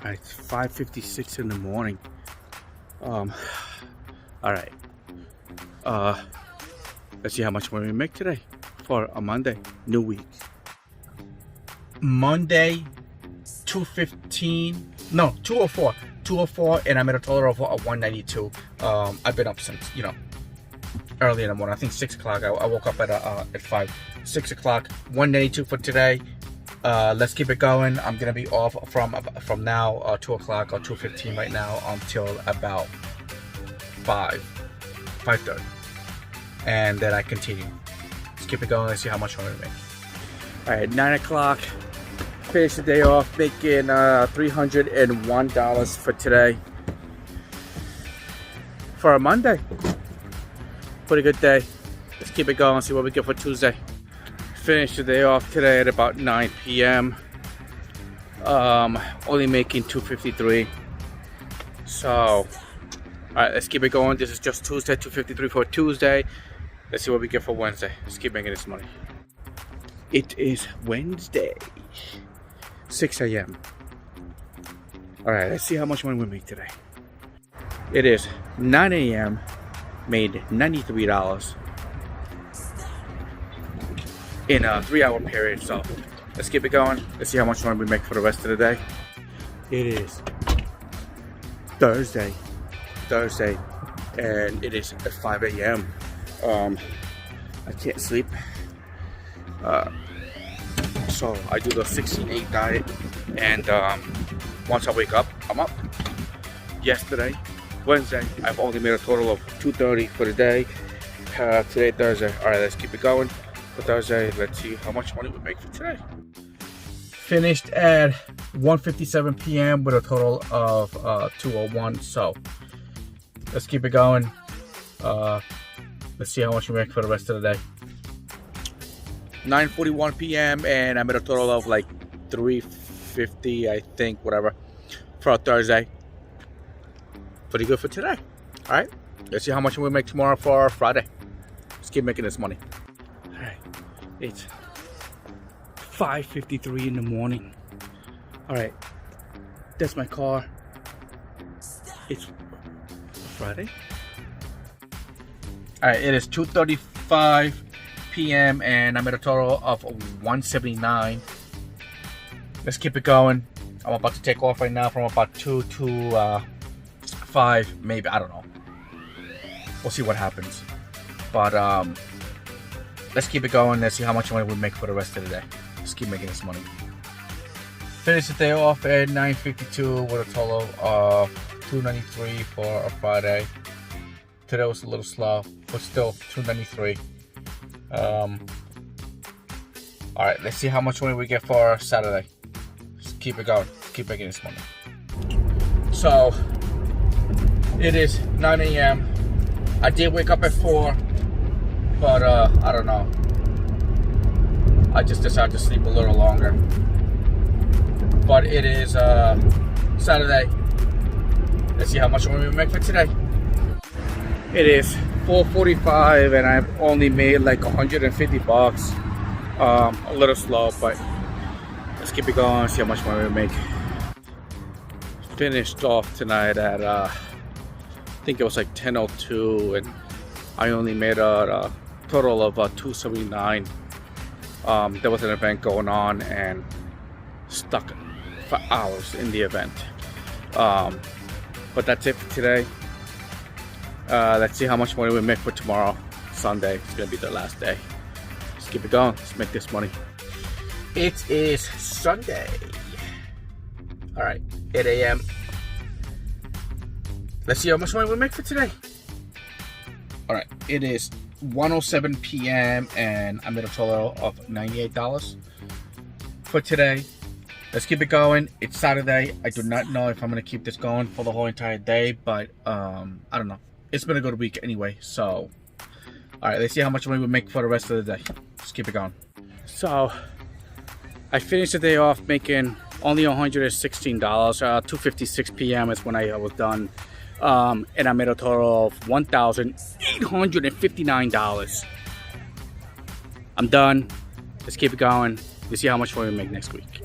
It's 5:56 in the morning. All right. Let's see how much money we make today for a Monday, new week. Monday, 2:15. No, 2:04. 2:04, and I'm at a total of 192. I've been up since early in the morning. I think 6 o'clock. I woke up at 5. 6 o'clock. 192 for today. Let's keep it going. I'm gonna be off from now 2 o'clock or 2:15 right now until about 5:30, and then I continue. Let's keep it going. Let's see how much I'm gonna make. All right, 9 o'clock. Finish the day off making $301 for today. For a Monday, pretty good day. Let's keep it going. See what we get for Tuesday. Finished the day off today at about 9 p.m. Only making $253. So, all right, let's keep it going. This is just Tuesday, $253 for Tuesday. Let's see what we get for Wednesday. Let's keep making this money. It is Wednesday, 6 a.m. All right, let's see how much money we make today. It is 9 a.m. Made $93 in a 3-hour period. So let's keep it going. Let's see how much money we make for the rest of the day. It is Thursday, and it is at 5 a.m. I can't sleep. So I do the 16-8 diet, and once I wake up, I'm up. Yesterday, Wednesday, I've only made a total of $230 for the day. Today, Thursday. All right, let's keep it going. For Thursday, let's see how much money we make for today. Finished at 1:57 p.m. with a total of 201. So let's keep it going. Let's see how much we make for the rest of the day. 9:41 p.m. and I'm at a total of like 350, I think, whatever, for a Thursday. Pretty good for today. All right, let's see how much we make tomorrow for Friday. Let's keep making this money. All right, it's 5:53 in the morning. All right, that's my car. It's Friday. All right, it is 2:35 p.m. and I'm at a total of 179. Let's keep it going. I'm about to take off right now from about 2 to 5, maybe, I don't know. We'll see what happens. But let's keep it going. Let's see how much money we make for the rest of the day. Let's keep making this money. Finish the day off at 9:52 with a total of 293 for a Friday. Today was a little slow, but still 293. All right, let's see how much money we get for Saturday. Just keep it going. Keep making this money. So it is 9 a.m. I did wake up at 4, but I don't know. I just decided to sleep a little longer. But it is Saturday. Let's see how much money we make for today. It is 4:45 and I've only made like $150. A little slow, but let's keep it going. See how much money we make. Finished off tonight at I think it was like 10:02, and I only made a total of 279. There was an event going on and stuck for hours in the event. But that's it for today. Let's see how much money we make for tomorrow, Sunday. It's gonna be the last day. Let's keep it going. Let's make this money. It is Sunday. All right, 8 a.m. Let's see how much money we make for today. All right, it is 1:07 p.m. and I'm at a total of $98 for today. Let's keep it going. It's Saturday. I do not know if I'm gonna keep this going for the whole entire day, but I don't know. It's been a good week anyway, so all right, let's see how much money we make for the rest of the day. Let's keep it going. So I finished the day off making only $116. 2:56 p.m. is when I was done, and I made a total of $1,859. I'm done. Let's keep it going. Let's see how much money we make next week.